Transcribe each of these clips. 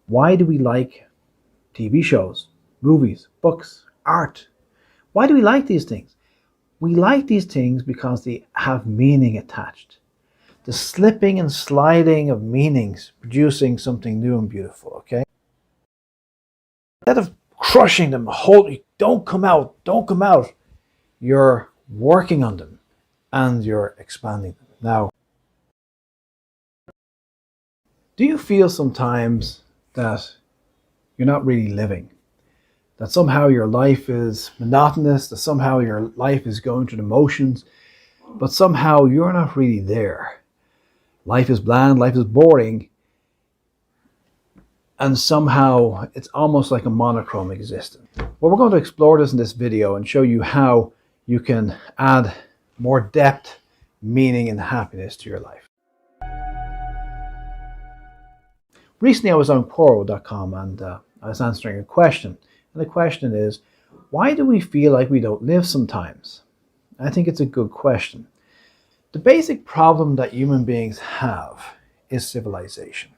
Why do we like TV shows, movies, books, art? Why do we like these things? We like these things because they have meaning attached. The slipping and sliding of meanings, producing something new and beautiful, okay? Instead of crushing them, don't come out, don't come out, you're working on them and you're expanding them. Now, do you feel sometimes that you're not really living? That somehow your life is monotonous, that somehow your life is going through the motions, but somehow you're not really there. Life is bland, life is boring, and somehow it's almost like a monochrome existence. Well, we're going to explore this in this video and show you how you can add more depth, meaning, and happiness to your life. Recently, I was on Quora.com and I was answering a question. And the question is, why do we feel like we don't live sometimes? I think it's a good question. The basic problem that human beings have is civilization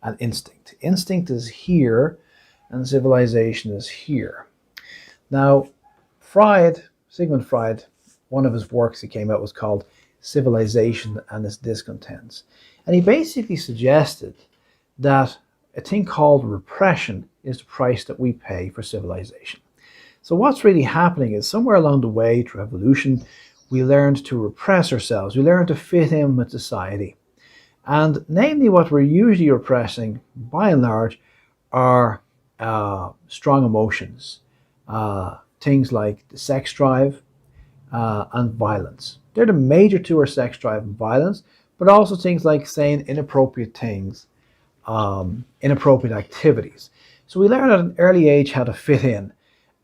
and instinct. Instinct is here and civilization is here. Now, Sigmund Freud, one of his works he came out was called Civilization and Its Discontents. And he basically suggested that a thing called repression is the price that we pay for civilization. So what's really happening is somewhere along the way through evolution, we learned to repress ourselves. We learned to fit in with society. And namely what we're usually repressing, by and large, are strong emotions. Things like the sex drive and violence. They're the major two are sex drive and violence, but also things like saying inappropriate things, inappropriate activities. So we learn at an early age how to fit in,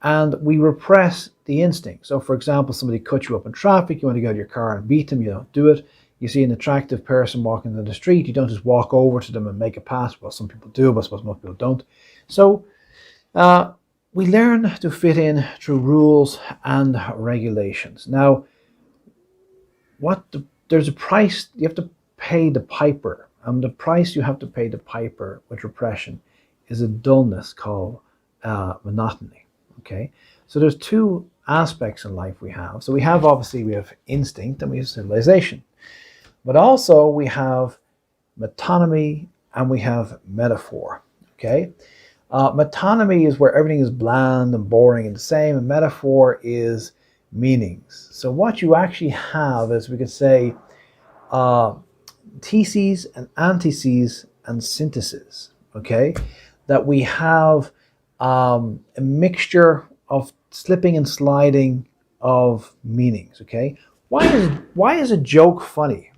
and we repress the instinct. So for example, somebody cuts you up in traffic, you want to go to your car and beat them, you don't do it. You see an attractive person walking down the street, you don't just walk over to them and make a pass. Well, some people do, but I suppose most people don't. So we learn to fit in through rules and regulations. Now, there's a price, you have to pay the piper. The price you have to pay the piper with repression is a dullness called monotony. Okay, so there's two aspects in life we have. So we have instinct and we have civilization, but also we have metonymy and we have metaphor. Okay, metonymy is where everything is bland and boring and the same, and metaphor is meanings. So what you actually have is, we could say, theses and antitheses and synthesis. Okay, that we have a mixture of slipping and sliding of meanings. Okay, why is a joke funny?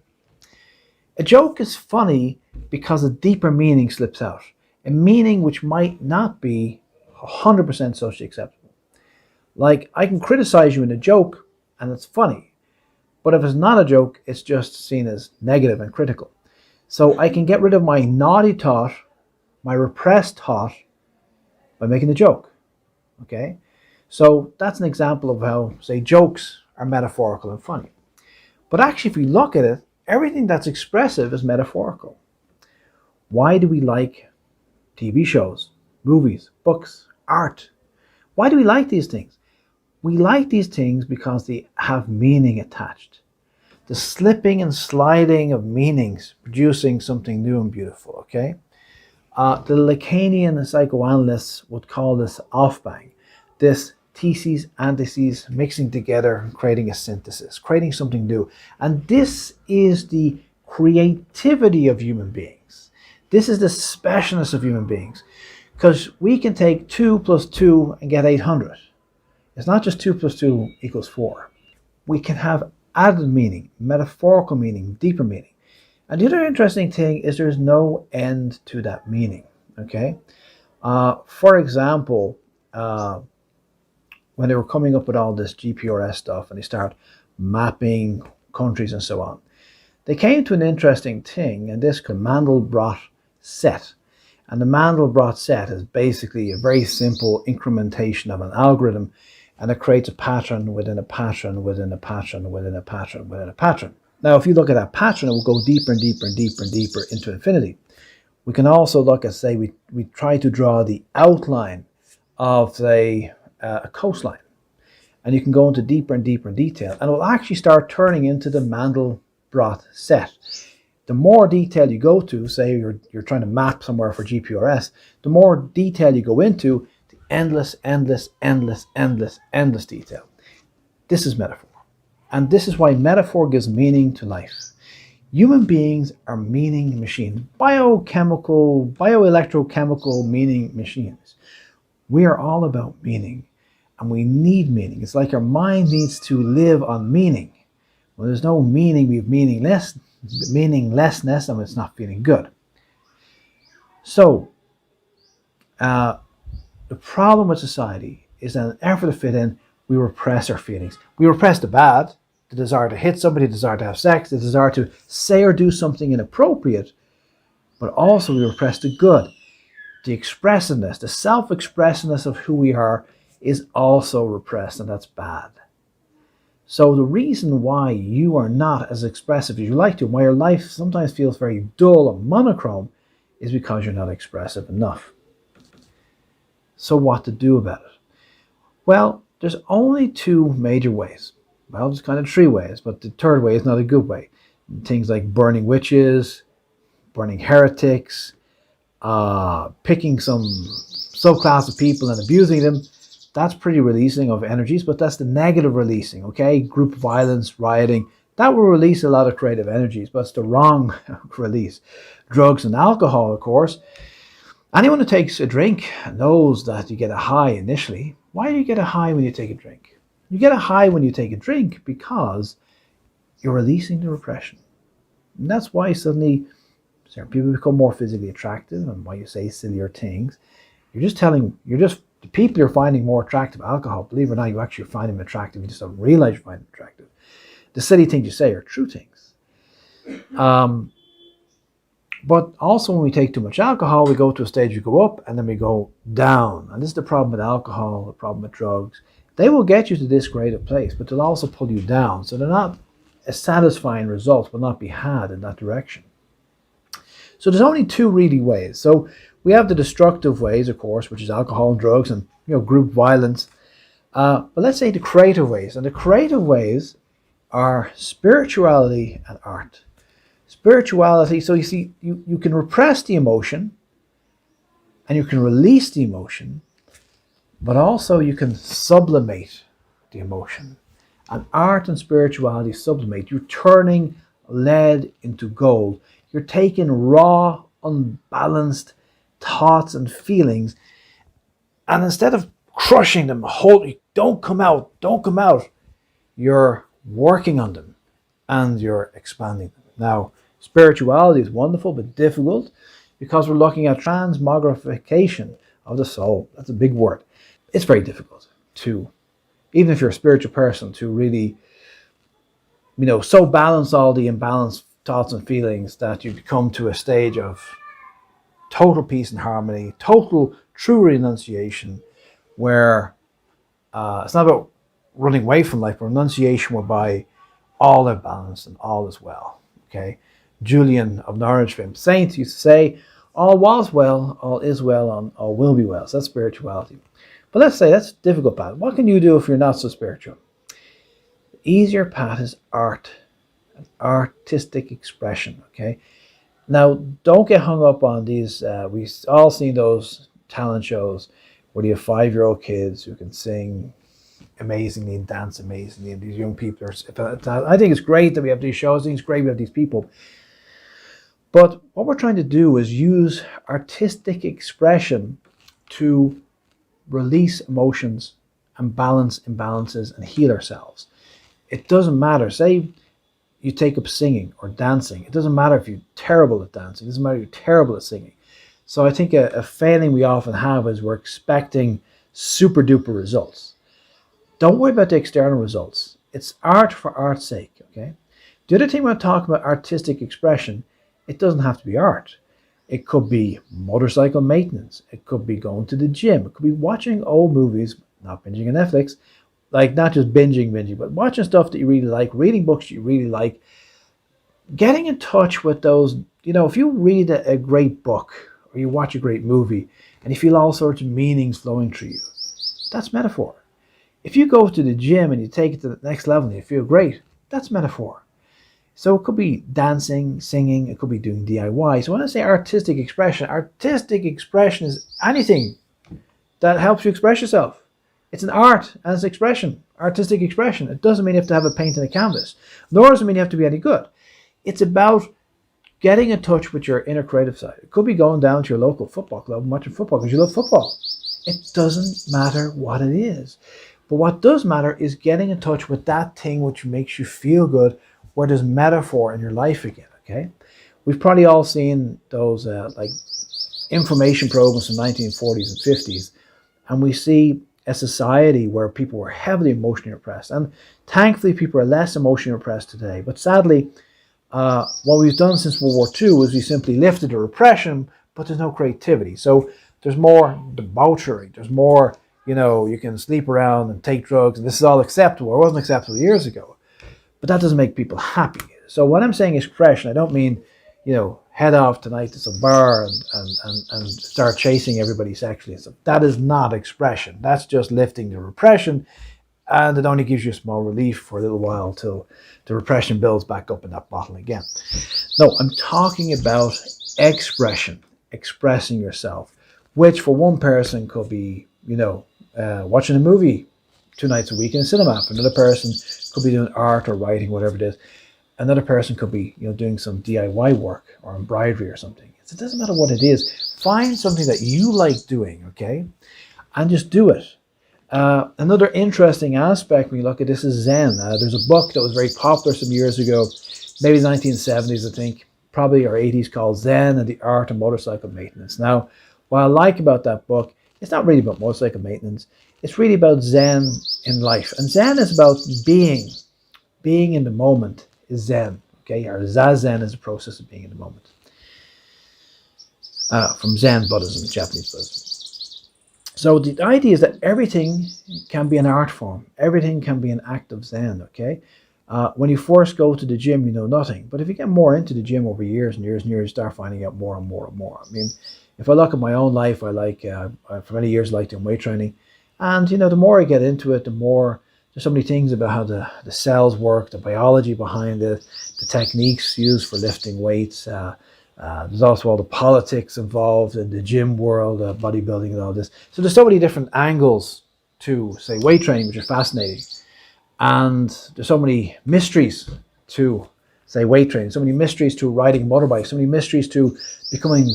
A joke is funny because a deeper meaning slips out, a meaning which might not be 100% socially acceptable. Like, I can criticize you in a joke and it's funny, but if it's not a joke, it's just seen as negative and critical. So I can get rid of my naughty thought, my repressed thought, by making a joke. Okay, so that's an example of how, say, jokes are metaphorical and funny. But actually, if we look at it, everything that's expressive is metaphorical. Why do we like TV shows, movies, books, art? Why do we like these things? We like these things because they have meaning attached. The slipping and sliding of meanings, producing something new and beautiful. Okay. The Lacanian psychoanalysts would call this off-bang, this theses, antitheses, mixing together and creating a synthesis, creating something new. And this is the creativity of human beings. This is the specialness of human beings, because we can take 2 plus 2 and get 800. It's not just 2 plus 2 equals 4. We can have added meaning, metaphorical meaning, deeper meaning. And the other interesting thing is there's no end to that meaning. Okay, for example, when they were coming up with all this GPRS stuff and they start mapping countries and so on, they came to an interesting thing, and this called Mandelbrot set. And the Mandelbrot set is basically a very simple incrementation of an algorithm, and it creates a pattern within a pattern within a pattern within a pattern within a pattern. Now, if you look at that pattern, it will go deeper and deeper and deeper and deeper into infinity. We can also look at, say, we try to draw the outline of, say, a coastline. And you can go into deeper and deeper detail, and it will actually start turning into the Mandelbrot set. The more detail you go to, say you're trying to map somewhere for GPRS, the more detail you go into, the endless detail. This is metaphor. And this is why metaphor gives meaning to life. Human beings are meaning machines, bioelectrochemical meaning machines. We are all about meaning, and we need meaning. It's like our mind needs to live on meaning. When there's no meaning, we have meaninglessness, and it's not feeling good. So, the problem with society is that in an effort to fit in, we repress our feelings. We repress the bad, the desire to hit somebody, the desire to have sex, the desire to say or do something inappropriate, but also we repress the good. The expressiveness, the self-expressiveness of who we are is also repressed, and that's bad. So the reason why you are not as expressive as you like to, why your life sometimes feels very dull and monochrome, is because you're not expressive enough. So what to do about it? Well, there's only two major ways. Well, there's kind of three ways, but the third way is not a good way. Things like burning witches, burning heretics, picking some subclass of people and abusing them. That's pretty releasing of energies, but that's the negative releasing, okay? Group violence, rioting, that will release a lot of creative energies, but it's the wrong release. Drugs and alcohol, of course. Anyone who takes a drink knows that you get a high initially. Why do you get a high when you take a drink? You get a high when you take a drink because you're releasing the repression. And that's why suddenly certain people become more physically attractive, and why you say sillier things. The people you're finding more attractive, alcohol, believe it or not, you actually find them attractive, you just don't realize you find them attractive. The silly things you say are true things. But also when we take too much alcohol, we go to a stage, we go up, and then we go down. And this is the problem with alcohol, the problem with drugs. They will get you to this greater place, but they'll also pull you down. So they're not a satisfying result will not be had in that direction. So there's only two really ways. So we have the destructive ways, of course, which is alcohol and drugs and group violence. But let's say the creative ways. And the creative ways are spirituality and art. Spirituality, so you see, you can repress the emotion and you can release the emotion, but also you can sublimate the emotion. And art and spirituality sublimate. You're turning lead into gold. You're taking raw, unbalanced thoughts and feelings, and instead of crushing them, don't come out, you're working on them and you're expanding them. Now, spirituality is wonderful but difficult because we're looking at transmogrification of the soul. That's a big word. It's very difficult to, even if you're a spiritual person, to really, so balance all the imbalanced thoughts and feelings that you come to a stage of total peace and harmony, total true renunciation, where it's not about running away from life, but renunciation whereby all are balanced and all is well. Okay, Julian of Norwich, famous saint, used to say, "All was well, all is well, and all will be well." So that's spirituality. But let's say that's a difficult path. What can you do if you're not so spiritual? The easier path is art, an artistic expression. Okay. Now, don't get hung up on these. We've all seen those talent shows where you have 5-year-old kids who can sing amazingly and dance amazingly, and these young people are. I think it's great that we have these shows. I think it's great we have these people. But what we're trying to do is use artistic expression to release emotions and balance imbalances and heal ourselves. It doesn't matter. Say you take up singing or dancing. It doesn't matter if you're terrible at dancing. It doesn't matter if you're terrible at singing. So I think a failing we often have is we're expecting super duper results. Don't worry about the external results. It's art for art's sake, okay? The other thing when I talk about artistic expression, it doesn't have to be art. It could be motorcycle maintenance. It could be going to the gym. It could be watching old movies, not binging on Netflix, like not just binging, but watching stuff that you really like, reading books that you really like, getting in touch with those, if you read a great book or you watch a great movie and you feel all sorts of meanings flowing through you, that's metaphor. If you go to the gym and you take it to the next level and you feel great, that's metaphor. So it could be dancing, singing, it could be doing DIY. So when I say artistic expression is anything that helps you express yourself. It's an art and it's expression, artistic expression. It doesn't mean you have to have a paint and a canvas, nor does it mean you have to be any good. It's about getting in touch with your inner creative side. It could be going down to your local football club and watching football because you love football. It doesn't matter what it is. But what does matter is getting in touch with that thing which makes you feel good, where there's metaphor in your life again, okay? We've probably all seen those like information programs from 1940s and 50s, and we see a society where people were heavily emotionally repressed. And thankfully, people are less emotionally repressed today. But sadly, what we've done since World War II is we simply lifted the repression, but there's no creativity. So there's more debauchery. There's more, you can sleep around and take drugs, and this is all acceptable. It wasn't acceptable years ago. But that doesn't make people happy. So when I'm saying expression, I don't mean, head off tonight to some bar and start chasing everybody sexually. So that is not expression. That's just lifting the repression, and it only gives you a small relief for a little while till the repression builds back up in that bottle again. No, I'm talking about expression, expressing yourself, which for one person could be, watching a movie 2 nights a week in a cinema. For another person, could be doing art or writing, whatever it is. Another person could be, doing some DIY work or embroidery or something. It doesn't matter what it is. Find something that you like doing, okay? And just do it. Another interesting aspect when you look at this is Zen. There's a book that was very popular some years ago, maybe the 1970s, I think, probably, or 80s, called Zen and the Art of Motorcycle Maintenance. Now, what I like about that book, it's not really about motorcycle maintenance. It's really about Zen in life. And Zen is about being. Being in the moment is Zen. Okay, or Zazen is a process of being in the moment. From Zen Buddhism, Japanese Buddhism. So the idea is that everything can be an art form. Everything can be an act of Zen, okay? When you first go to the gym, you know nothing. But if you get more into the gym over years and years and years, you start finding out more and more and more. I mean, if I look at my own life, I like, for many years, I liked doing weight training. And, the more I get into it, the more there's so many things about how the cells work, the biology behind it, the techniques used for lifting weights. There's also all the politics involved in the gym world, bodybuilding and all this. So there's so many different angles to, say, weight training, which are fascinating. And there's so many mysteries to, say, weight training, so many mysteries to riding a motorbike, so many mysteries to becoming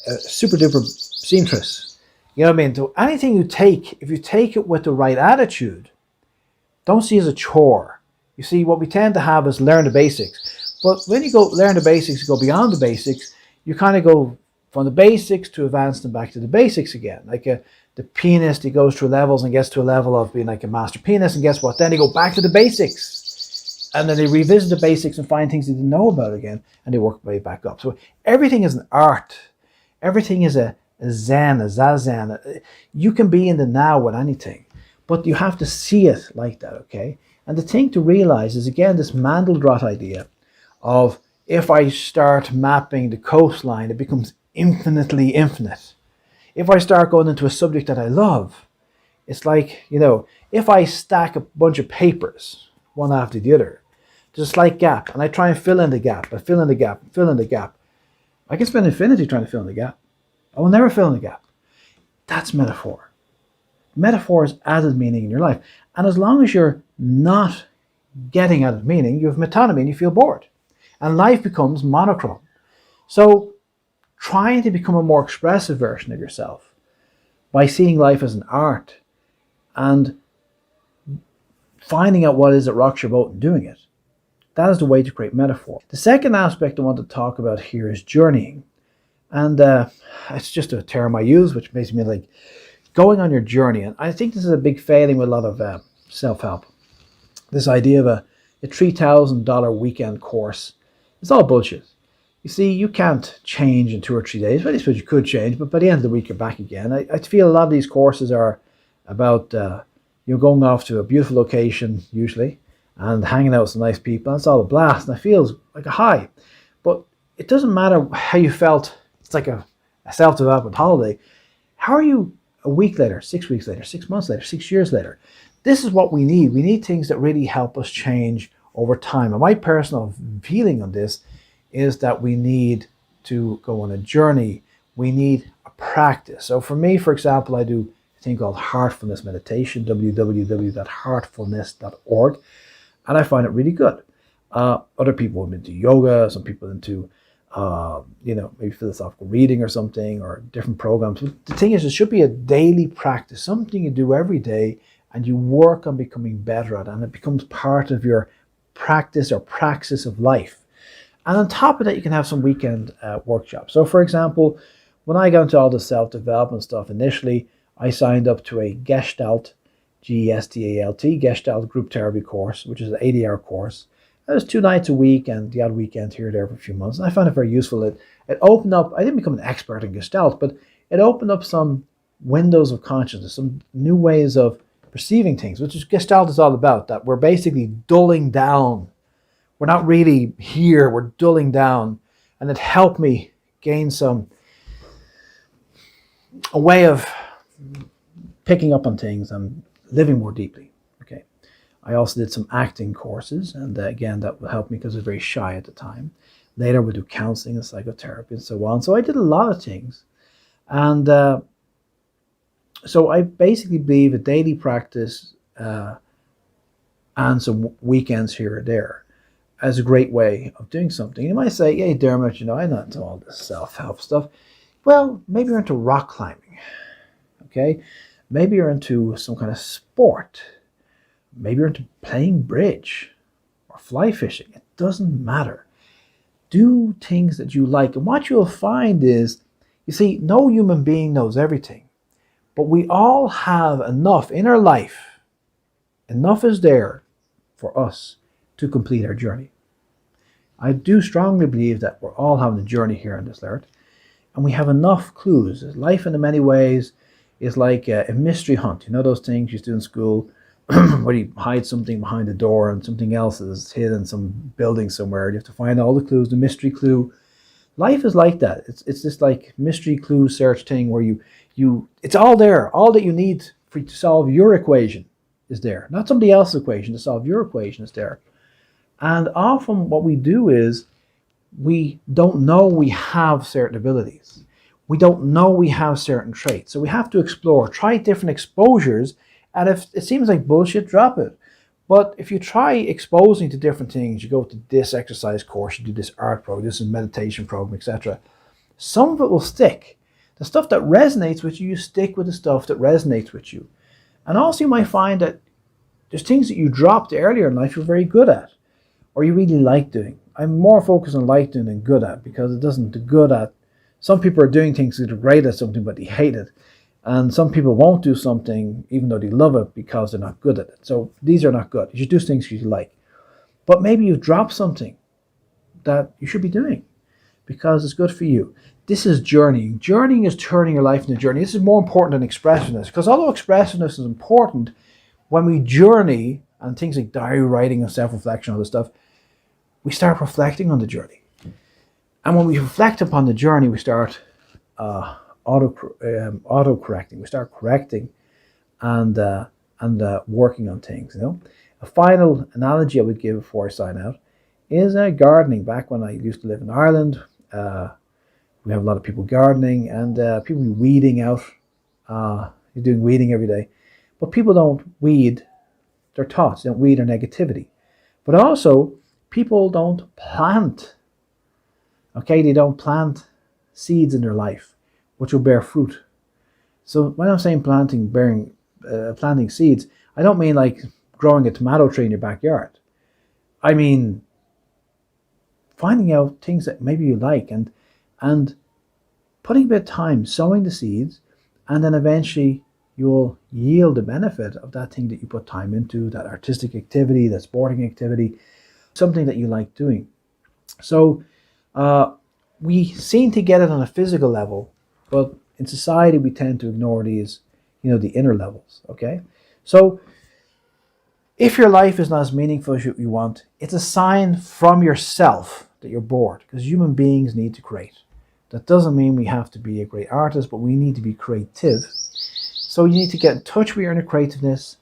a super duper seamstress. You know what I mean? So anything you take, if you take it with the right attitude, don't see it as a chore. You see, what we tend to have is learn the basics. But when you go learn the basics, you go beyond the basics, you kind of go from the basics to advance them back to the basics again. Like the pianist, he goes through levels and gets to a level of being like a master pianist, and guess what? Then they go back to the basics. And then they revisit the basics and find things they didn't know about again, and they work way back up. So everything is an art. Everything is a Zen, a Zazen. You can be in the now with anything, but you have to see it like that, okay? And the thing to realize is, again, this Mandelbrot idea of if I start mapping the coastline, it becomes infinitely infinite. If I start going into a subject that I love, it's like, if I stack a bunch of papers, one after the other, there's a slight gap, and I try and fill in the gap, I fill in the gap, fill in the gap. I can spend infinity trying to fill in the gap. I will never fill in the gap. That's metaphor. Metaphor is added meaning in your life. And as long as you're not getting added meaning, you have metonymy and you feel bored. And life becomes monochrome. So trying to become a more expressive version of yourself by seeing life as an art and finding out what it is that rocks your boat and doing it, that is the way to create metaphor. The second aspect I want to talk about here is journeying. And it's just a term I use, which makes me like going on your journey. And I think this is a big failing with a lot of self-help. This idea of a $3,000 weekend course, it's all bullshit. You see, you can't change in 2 or 3 days. Well, I suppose you could change, but by the end of the week, you're back again. I feel a lot of these courses are about you're going off to a beautiful location, usually, and hanging out with some nice people. And it's all a blast, and it feels like a high. But it doesn't matter how you felt. It's like a self-development holiday. How are you a week later, 6 weeks later, 6 months later, 6 years later? This is what we need. We need things that really help us change over time. And my personal feeling on this is that we need to go on a journey. We need a practice. So for me, for example, I do a thing called heartfulness meditation, www.heartfulness.org, and I find it really good. Other people are into yoga, some people into maybe philosophical reading or something, or different programs. But the thing is, it should be a daily practice, something you do every day, and you work on becoming better at it, and it becomes part of your practice or praxis of life. And on top of that, you can have some weekend workshops. So for example, when I got into all the self-development stuff initially, I signed up to a Gestalt, G-E-S-T-A-L-T, Gestalt group therapy course, which is an 80-hour course. It was 2 nights a week and the odd weekend here or there for a few months. And I found it very useful. It opened up, I didn't become an expert in Gestalt, but it opened up some windows of consciousness, some new ways of perceiving things, which is Gestalt is all about, that we're basically dulling down. We're not really here, we're dulling down. And it helped me gain a way of picking up on things and living more deeply. Okay. I also did some acting courses, and again, that will help me because I was very shy at the time. Later, we'll do counseling and psychotherapy and so on. So I did a lot of things. And so I basically believe a daily practice and some weekends here or there as a great way of doing something. You might say, hey, Dermot, I'm not into all this self-help stuff. Well, maybe you're into rock climbing, okay? Maybe you're into some kind of sport. Maybe you're into playing bridge or fly fishing. It doesn't matter. Do things that you like. And what you'll find is, you see, no human being knows everything. But we all have enough in our life. Enough is there for us to complete our journey. I do strongly believe that we're all having a journey here on this earth. And we have enough clues. Life in many ways is like a mystery hunt. You know those things you used to do in school where you hide something behind a door and something else is hidden in some building somewhere. You have to find all the clues, the mystery clue. Life is like that. It's this like mystery clue search thing where it's all there. All that you need to solve your equation is there. Not somebody else's equation. To solve your equation is there. And often what we do is we don't know we have certain abilities. We don't know we have certain traits. So we have to explore, try different exposures, and if it seems like bullshit, drop it. But if you try exposing to different things, you go to this exercise course, you do this art program, this is meditation program, etc. Some of it will stick. The stuff that resonates with you, you stick with the stuff that resonates with you. And also you might find that there's things that you dropped earlier in life you're very good at, or you really like doing. I'm more focused on like doing than good at, because it doesn't do good at. Some people are doing things that are great at something, but they hate it. And some people won't do something even though they love it because they're not good at it. So these are not good. You should do things you like. But maybe you've dropped something that you should be doing because it's good for you. This is journeying. Journeying is turning your life into a journey. This is more important than expressiveness, because although expressiveness is important, when we journey and things like diary writing and self-reflection and all this stuff, we start reflecting on the journey. And when we reflect upon the journey, we start auto-correcting. We start correcting and working on things. A final analogy I would give before I sign out is gardening. Back when I used to live in Ireland, we have a lot of people gardening and people weeding out. You're doing weeding every day. But people don't weed their thoughts. They don't weed their negativity. But also, people don't plant. Okay, they don't plant seeds in their life, which will bear fruit. So when I'm saying planting seeds, I don't mean like growing a tomato tree in your backyard. I mean finding out things that maybe you like and putting a bit of time, sowing the seeds, and then eventually you'll yield the benefit of that thing that you put time into, that artistic activity, that sporting activity, something that you like doing. So we seem to get it on a physical level, but in society we tend to ignore these, the inner levels, okay? So If your life is not as meaningful as you want, it's a sign from yourself that you're bored, because human beings need to create. That doesn't mean we have to be a great artist, but we need to be creative. So you need to get in touch with your inner creativeness,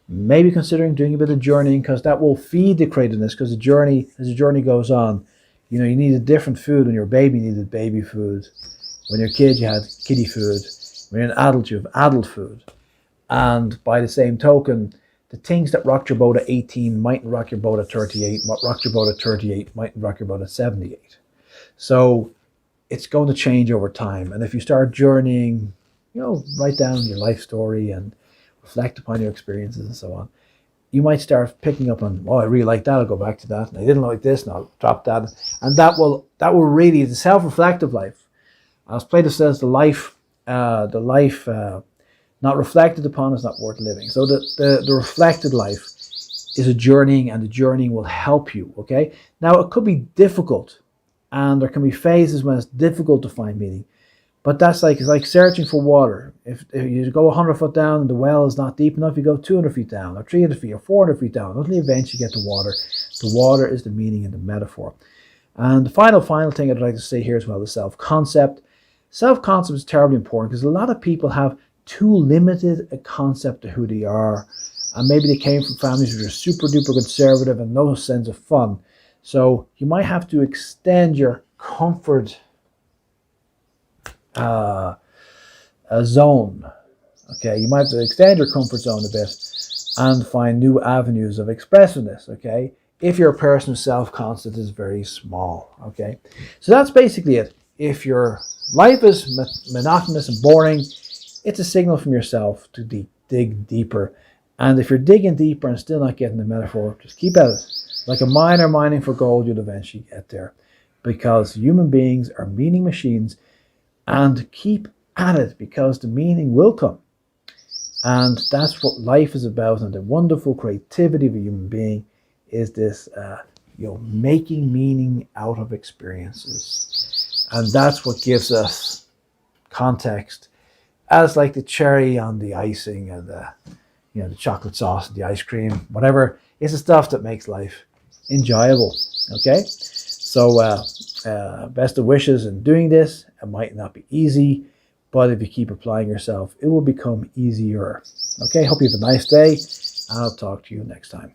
maybe considering doing a bit of journeying, because that will feed the creativeness, because as the journey goes on, you needed different food. When you're a baby, you needed baby food. When you're a kid, you had kiddie food. When you're an adult, you have adult food. And by the same token, the things that rocked your boat at 18 mightn't rock your boat at 38. What rocked your boat at 38 mightn't rock your boat at 78. So it's going to change over time. And if you start journeying, write down your life story and reflect upon your experiences and so on, you might start picking up on, I really like that, I'll go back to that. And I didn't like this, and I'll drop that. And that will really, the self-reflective life, as Plato says, the life not reflected upon is not worth living. So the reflected life is a journeying, and the journeying will help you, okay? Now, it could be difficult, and there can be phases when it's difficult to find meaning. But it's like searching for water. If you go 100 foot down and the well is not deep enough, you go 200 feet down, or 300 feet, or 400 feet down, until you eventually get to water. The water is the meaning and the metaphor. And the final thing I'd like to say here as well is self-concept. Self-concept is terribly important, because a lot of people have too limited a concept of who they are. And maybe they came from families which are super duper conservative and no sense of fun. So you might have to extend your comfort zone. Okay, you might have to extend your comfort zone a bit and find new avenues of expressiveness. Okay, if your person's self-concept is very small. Okay, so that's basically it. If your life is monotonous and boring, it's a signal from yourself to dig deeper. And if you're digging deeper and still not getting the metaphor, just keep at it. Like a miner mining for gold, you'll eventually get there, because human beings are meaning machines. And keep at it, because the meaning will come. And that's what life is about. And the wonderful creativity of a human being is this, making meaning out of experiences. And that's what gives us context, as like the cherry on the icing and the chocolate sauce and the ice cream, whatever. It's the stuff that makes life enjoyable. Okay? So best of wishes in doing this. It might not be easy, but if you keep applying yourself, it will become easier. Okay, hope you have a nice day. I'll talk to you next time.